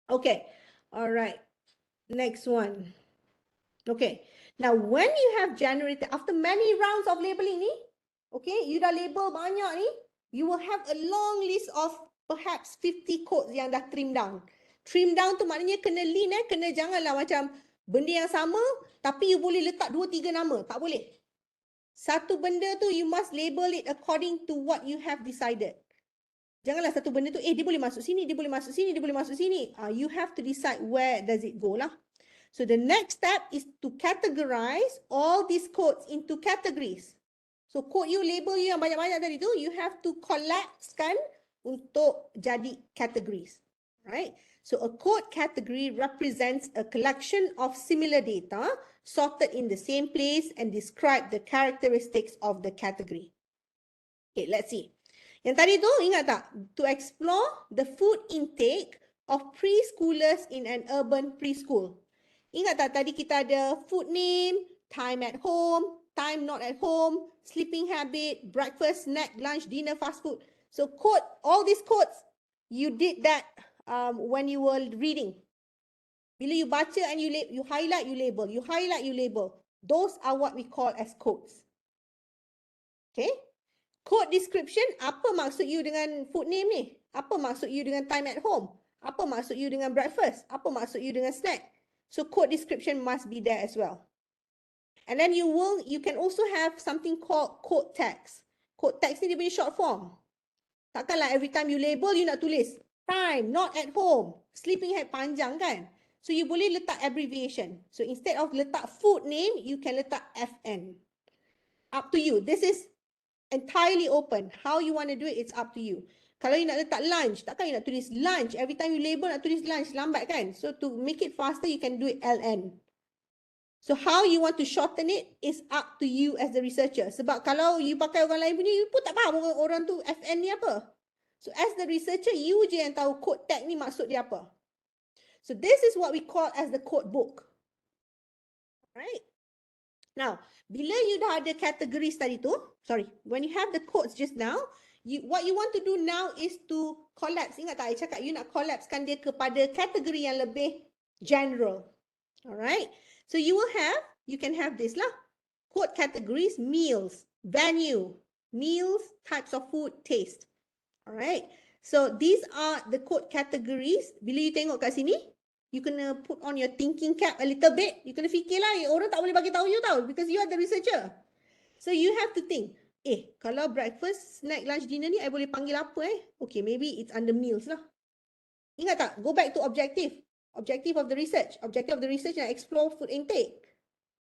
Okay, all right. Next one. Okay, now when you have generated, after many rounds of labeling ni, okay, you dah label banyak ni, you will have a long list of perhaps 50 codes yang dah trim down. Trim down tu maknanya kena lean, kena janganlah macam benda yang sama, tapi you boleh letak 2-3 nama. Tak boleh. Satu benda tu you must label it according to what you have decided. Janganlah satu benda tu, dia boleh masuk sini, dia boleh masuk sini, dia boleh masuk sini. You have to decide where does it go lah. So the next step is to categorize all these codes into categories. So code you, label you yang banyak-banyak tadi tu, you have to collapsekan untuk jadi categories. Right? So a code category represents a collection of similar data sorted in the same place and describe the characteristics of the category. Okay, let's see. Yang tadi tu ingat tak? To explore the food intake of preschoolers in an urban preschool. Ingat tak tadi kita ada food name, time at home, time not at home, sleeping habit, breakfast, snack, lunch, dinner, fast food. So code, all these codes, you did that when you were reading. Bila you baca and you highlight, you label. You highlight, you label. Those are what we call as codes. Okay? Code description, apa maksud you dengan food name ni? Apa maksud you dengan time at home? Apa maksud you dengan breakfast? Apa maksud you dengan snack? So code description must be there as well. And then you can also have something called code text. Code text ni dia punya short form. Takkanlah every time you label, you nak tulis time, not at home, sleeping head panjang kan? So you boleh letak abbreviation. So instead of letak food name, you can letak FN. Up to you. This is entirely open. How you want to do it, it's up to you. Kalau you nak letak lunch, takkan you nak tulis lunch. Every time you label nak tulis lunch, lambat kan? So to make it faster, you can do it LN. So how you want to shorten it is up to you as the researcher. Sebab kalau you pakai orang lain punya, you pun tak faham orang tu FN ni apa. So as the researcher, you je yang tahu code tag ni maksud dia apa. So this is what we call as the code book. Right? Now, bila you dah ada categories tadi tu, when you have the codes just now, what you want to do now is to collapse. Ingat tak, I cakap you nak collapsekan dia kepada kategori yang lebih general. Alright. So you can have this lah. Code categories, meals, venue, meals, types of food, taste. Alright. So these are the code categories. Bila you tengok kat sini, You kena put on your thinking cap a little bit. You kena fikir lah, orang tak boleh bagi tahu you tahu because you are the researcher. So you have to think, kalau breakfast, snack, lunch, dinner ni, I boleh panggil apa Okay, maybe it's under meals lah. Ingat tak? Go back to objective. Objective of the research. Objective of the research nak explore food intake.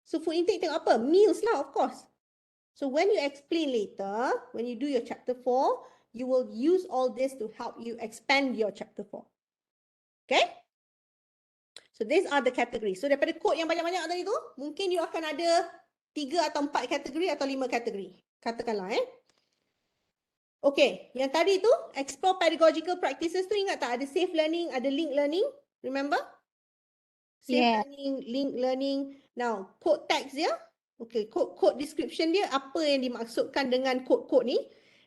So food intake tengok apa? Meals lah, of course. So when you explain later, when you do your chapter 4, you will use all this to help you expand your chapter 4. Okay? So these are the categories. So daripada kod yang banyak-banyak tadi tu, mungkin you akan ada 3 atau 4 kategori atau 5 kategori. Katakanlah Okay, yang tadi tu, explore pedagogical practices tu ingat tak? Ada safe learning, ada link learning. Remember? Safe learning, link learning. Now, code text dia. Okay, code description dia, apa yang dimaksudkan dengan code ni.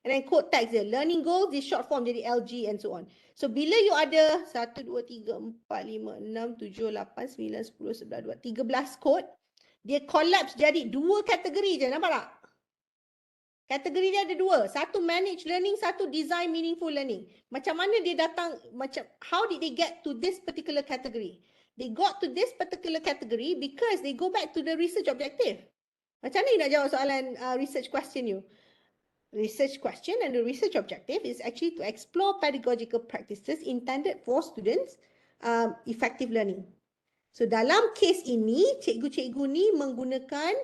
And then code text dia. Learning goals, di short form jadi LG and so on. So, bila you ada 1, 2, 3, 4, 5, 6, 7, 8, 9, 10, 11, 12, 13 code, dia collapse jadi 2 kategori je. Nampak tak? Kategori dia ada 2. Satu manage learning, satu design meaningful learning. Macam mana dia datang, how did they get to this particular category? They got to this particular category because they go back to the research objective. Macam mana you nak jawab soalan research question you? Research question and the research objective is actually to explore pedagogical practices intended for students' effective learning. So dalam case ini, cikgu-cikgu ni menggunakan,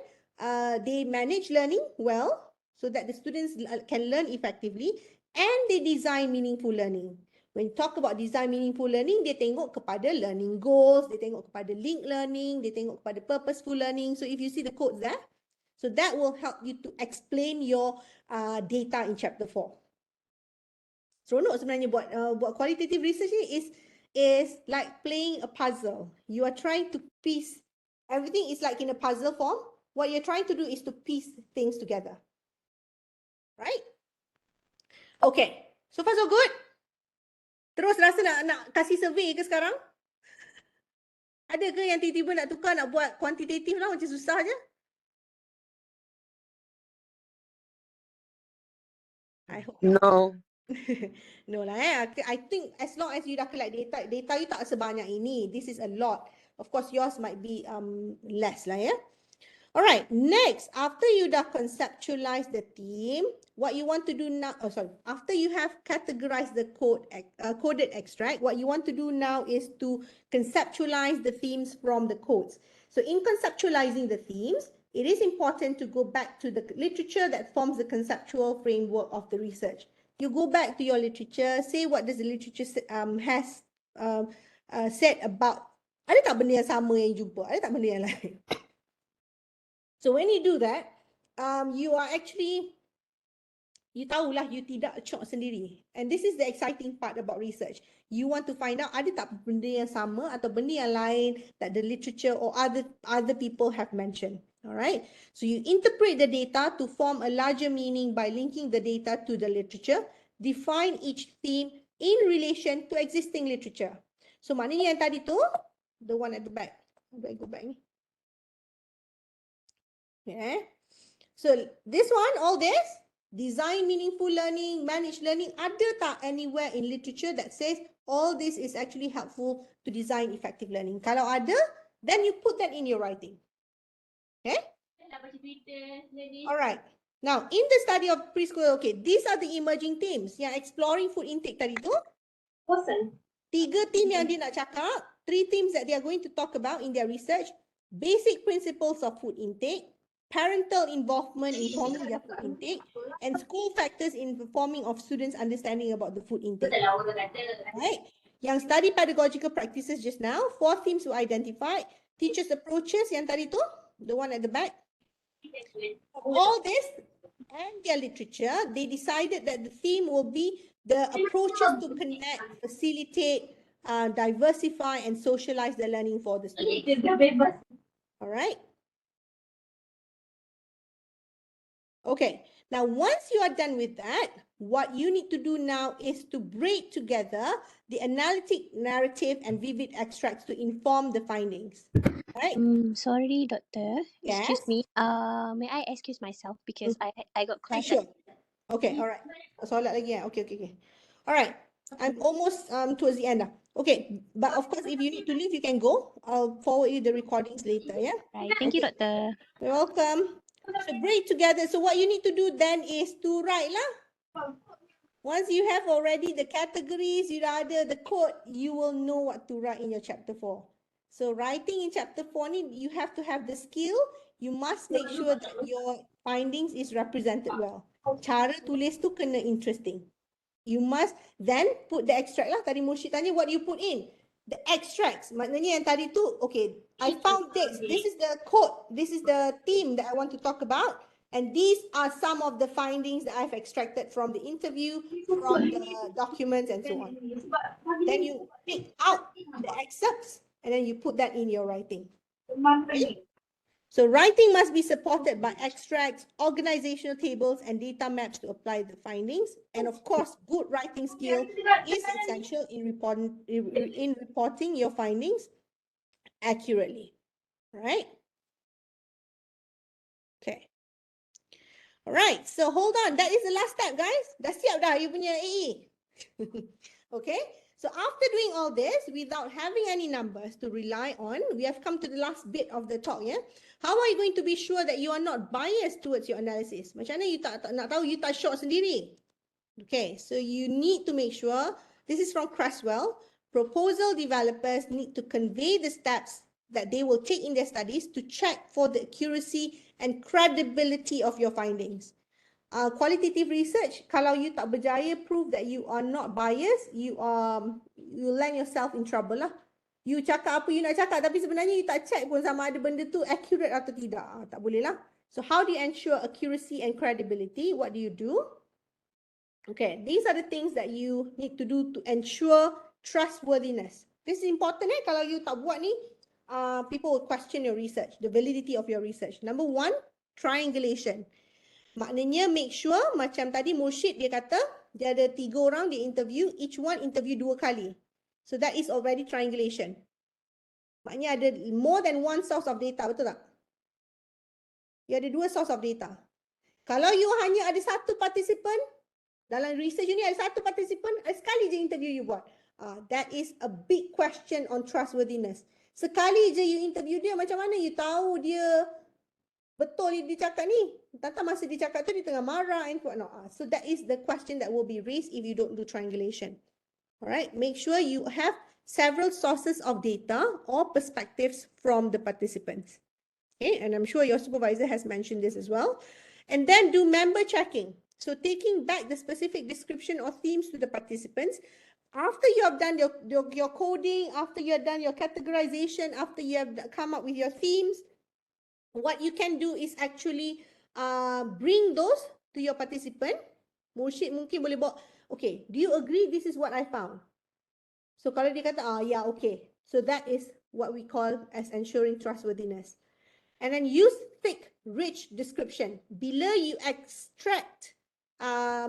they manage learning well so that the students can learn effectively and they design meaningful learning. When you talk about design meaningful learning, dia tengok kepada learning goals, dia tengok kepada link learning, dia tengok kepada purposeful learning. So if you see the codes there, so that will help you to explain your data in chapter 4. Seronok sebenarnya buat qualitative research ni is like playing a puzzle. You are trying to piece, everything is like in a puzzle form. What you're trying to do is to piece things together. Right? Okay. So far so good? Terus rasa nak kasih survey ke sekarang? Ada ke yang tiba-tiba nak tukar nak buat kuantitatif lah macam susah je? I hope No. no lah I think as long as you dah collect data you tak sebanyak ini. This is a lot. Of course yours might be less lah Alright, next, after you dah conceptualize the theme, what you want to do now, after you have categorized the coded extract, what you want to do now is to conceptualize the themes from the codes. So in conceptualizing the themes, it is important to go back to the literature that forms the conceptual framework of the research. You go back to your literature, say what does the literature has said about, ada tak benda yang sama yang jumpa, ada tak benda yang lain? So when you do that, you are actually, you tahulah you tidak cok sendiri. And this is the exciting part about research. You want to find out ada tak benda yang sama atau benda yang lain that the literature or other people have mentioned. Alright, so you interpret the data to form a larger meaning by linking the data to the literature, define each theme in relation to existing literature. So maknanya yang tadi tu, the one at the back. How do I go back ni? Okay. So this one, all this, design meaningful learning, manage learning, ada tak anywhere in literature that says all this is actually helpful to design effective learning? Kalau ada, then you put that in your writing. Okay? Alright. Now, in the study of preschool, okay, these are the emerging themes. Yang exploring food intake tadi tu. 3 theme yang dia nak cakap, 3 themes that they are going to talk about in their research. Basic principles of food intake, parental involvement in forming their food intake, and school factors in forming of students' understanding about the food intake. Right? Yang study pedagogical practices just now, 4 themes were identified. Teachers' approaches, yang tadi tu, the one at the back. All this and their literature, they decided that the theme will be the approaches to connect, facilitate, diversify, and socialize the learning for the students. All right. Okay, now once you are done with that, what you need to do now is to braid together the analytic narrative and vivid extracts to inform the findings. Right? Sorry, doctor. Yes? Excuse me. May I excuse myself because I got class. Sure. Okay, all right. Solat lagi ya. Okay. All right. I'm almost towards the end. Okay, but of course, if you need to leave, you can go. I'll forward you the recordings later, yeah? Right. Thank you, Okay, Doctor. you're welcome. So break together. So what you need to do then is to write lah. Once you have already the categories, you ada the code, you will know what to write in your chapter 4. So writing in chapter 4, you have to have the skill. You must make sure that your findings is represented well. Cara tulis tu kena interesting. You must then put the extract lah. Tadi Mursyid tanya, what do you put in? The extracts. Maknanya yang tadi tu, okay, I found this. This is the quote. This is the theme that I want to talk about. And these are some of the findings that I've extracted from the interview, from the documents and so on. Then you pick out the excerpts and then you put that in your writing. Okay? So writing must be supported by extracts, organizational tables, and data maps to apply the findings. And of course, good writing skill is essential in reporting your findings accurately. Right? Okay. All right. So hold on. That is the last step, guys. Dah siap dah you punya AE. Okay. So after doing all this, without having any numbers to rely on, we have come to the last bit of the talk, yeah? How are you going to be sure that you are not biased towards your analysis? Macam mana you tak nak tahu you tak short sendiri? Okay, so you need to make sure, this is from Creswell, proposal developers need to convey the steps that they will take in their studies to check for the accuracy and credibility of your findings. Qualitative research, kalau you tak berjaya prove that you are not biased, you land yourself in trouble lah. You cakap apa you nak cakap tapi sebenarnya you tak check pun sama ada benda tu accurate atau tidak. Tak boleh lah. So how do you ensure accuracy and credibility? What do you do? Okay, these are the things that you need to do to ensure trustworthiness. This is important kalau you tak buat ni, people will question your research, the validity of your research. Number 1, triangulation. Maknanya make sure macam tadi Mursyid dia kata dia ada 3 orang dia interview, each one interview 2 kali. So that is already triangulation. Maknanya ada more than one source of data, betul tak? You ada 2 source of data. Kalau you hanya ada 1 participant, dalam research ni ada 1 participant, sekali je interview you buat. That is a big question on trustworthiness. Sekali je you interview dia, macam mana you tahu dia betul dia cakap ni? Tentang masa dia cakap tu dia tengah marah and whatnot. So that is the question that will be raised if you don't do triangulation. Alright, make sure you have several sources of data or perspectives from the participants. Okay, and I'm sure your supervisor has mentioned this as well. And then do member checking. So taking back the specific description or themes to the participants. After you have done your coding, after you have done your categorization, after you have come up with your themes, what you can do is actually bring those to your participant. Mursyid mungkin boleh bawa, okay, do you agree this is what I found? So kalau dia kata, yeah, okay. So that is what we call as ensuring trustworthiness. And then use thick, rich description. Bila you extract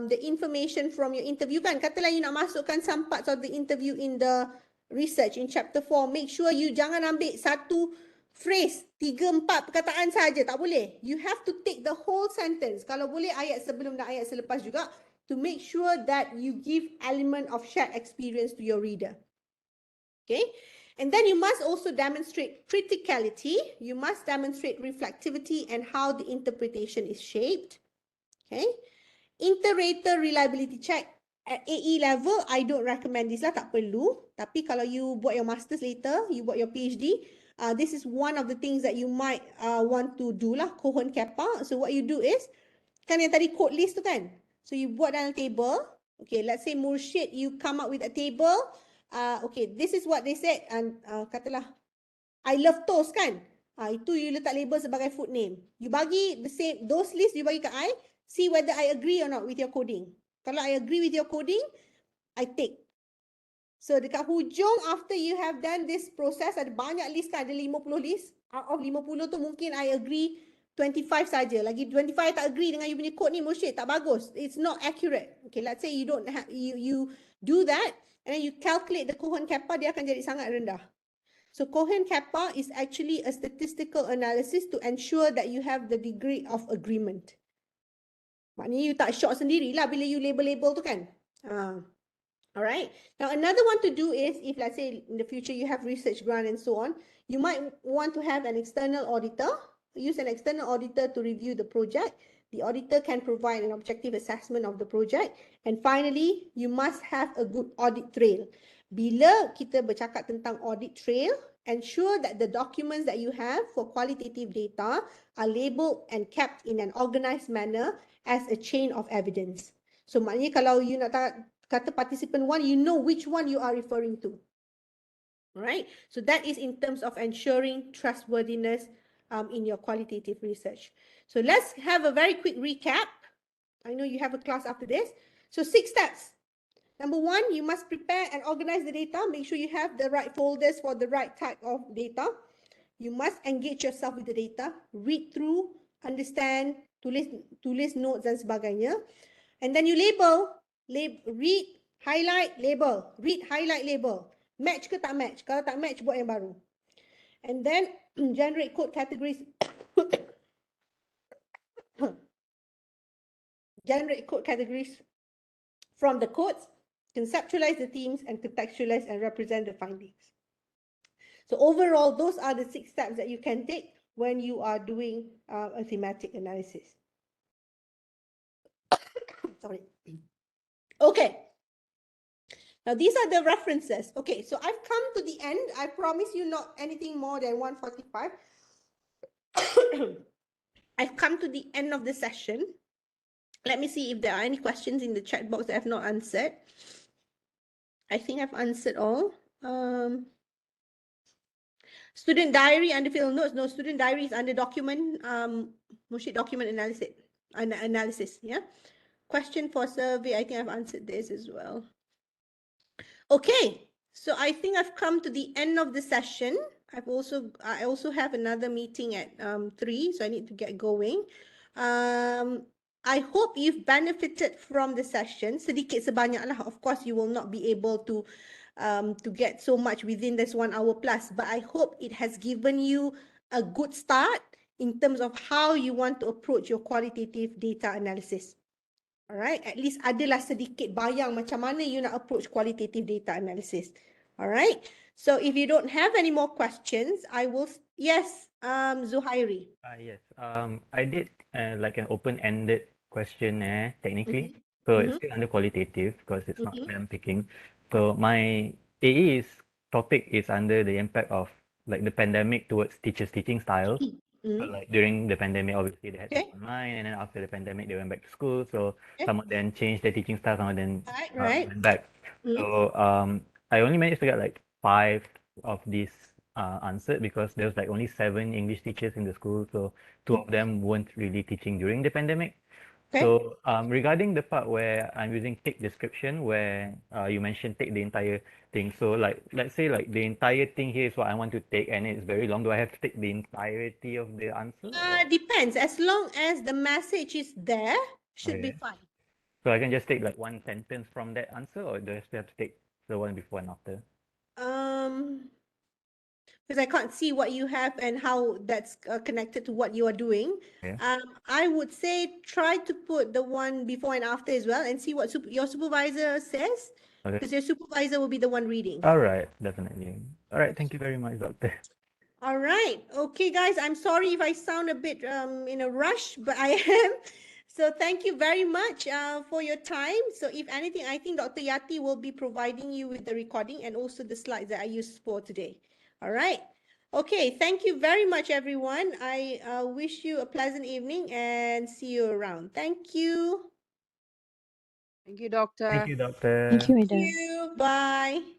the information from your interview kan, katalah you nak masukkan some parts of the interview in the research in chapter 4, make sure you jangan ambil satu phrase, 3-4 perkataan saja, tak boleh. You have to take the whole sentence. Kalau boleh ayat sebelum dan ayat selepas juga, to make sure that you give element of shared experience to your reader. Okay? And then you must also demonstrate criticality. You must demonstrate reflectivity and how the interpretation is shaped. Okay? Inter-rater reliability check. At AE level, I don't recommend this lah, tak perlu. Tapi kalau you buat your masters later, you buat your PhD, this is one of the things that you might want to do lah, Cohen Kappa. So what you do is, kan yang tadi code list tu kan? So you buat dalam table. Okay, let's say Mursyid, you come up with a table. Okay, this is what they said. And katalah, I love toast kan? Itu you letak label sebagai food name. You bagi the same, those list you bagi ke I, see whether I agree or not with your coding. Kalau I agree with your coding, I take. So dekat hujung, after you have done this process, ada banyak list kan, ada 50 list. Out of 50 tu mungkin I agree 25 saja. Lagi 25 tak agree dengan you punya code ni, Mursyid, tak bagus. It's not accurate. Okay, let's say you don't have, you do that, and then you calculate the Cohen Kappa, dia akan jadi sangat rendah. So Cohen Kappa is actually a statistical analysis to ensure that you have the degree of agreement. Maknanya you tak short sendirilah bila you label-label tu kan. All right. Now, another one to do is if, let's say, in the future you have research grant and so on, you might want to have an external auditor, use an external auditor to review the project. The auditor can provide an objective assessment of the project. And finally, you must have a good audit trail. Bila kita bercakap tentang audit trail, ensure that the documents that you have for qualitative data are labeled and kept in an organized manner as a chain of evidence. So maknanya kalau you nak kata participant one, you know which one you are referring to. Right? So that is in terms of ensuring trustworthiness in your qualitative research. So let's have a very quick recap. I know you have a class after this. So 6 steps. Number 1, you must prepare and organize the data. Make sure you have the right folders for the right type of data. You must engage yourself with the data, read through, understand, tulis notes dan sebagainya. And then you label, read, highlight, label, read, highlight, label. Match ke tak match? Kalau tak match, buat yang baru. And then generate code categories. Generate code categories from the codes, conceptualize the themes, and contextualize and represent the findings. So overall, those are the 6 steps that you can take when you are doing a thematic analysis. Sorry. Okay. Now, these are the references. Okay, so I've come to the end. I promise you not anything more than 1:45. I've come to the end of the session. Let me see if there are any questions in the chat box that I have not answered. I think I've answered all. Student diary under field notes. No, student diary is under document, Mushik document analysis. Yeah. Question for survey. I think I've answered this as well. Okay, so I think I've come to the end of the session. I also have another meeting at 3, so I need to get going. I hope you've benefited from the session. Sedikit sebanyak lah. Of course, you will not be able to get so much within this 1 hour plus, but I hope it has given you a good start in terms of how you want to approach your qualitative data analysis. Alright, at least adalah sedikit bayang macam mana you nak approach qualitative data analysis. Alright, so if you don't have any more questions, I will, yes, Zuhairi. Yes, I did like an open-ended question technically. So it's still under qualitative because it's not random picking. So my AE topic is under the impact of like the pandemic towards teachers' teaching styles. So like during the pandemic, obviously they had to go online, and then after the pandemic, they went back to school. So some of them changed their teaching style, some of them went back. So I only managed to get like 5 of these answered because there was like only 7 English teachers in the school. So 2 of them weren't really teaching during the pandemic. So regarding the part where I'm using tick description, where you mentioned take the entire thing. So like, let's say like the entire thing here is what I want to take and it's very long. Do I have to take the entirety of the answer? Depends. As long as the message is there, should be fine. So I can just take like 1 sentence from that answer, or do I still have to take the one before and after? Because I can't see what you have and how that's connected to what you are doing. I would say try to put the one before and after as well and see what your supervisor says. Because your supervisor will be the one reading. All right, definitely. All right, thank you very much, Doctor. All right. Okay, guys, I'm sorry if I sound a bit in a rush, but I am. So thank you very much for your time. So if anything, I think Dr. Yati will be providing you with the recording and also the slides that I used for today. All right. Okay, thank you very much, everyone. I wish you a pleasant evening and see you around. Thank you. Thank you, Doctor. Thank you, Doctor. Thank you, Thank Madam. you. Bye.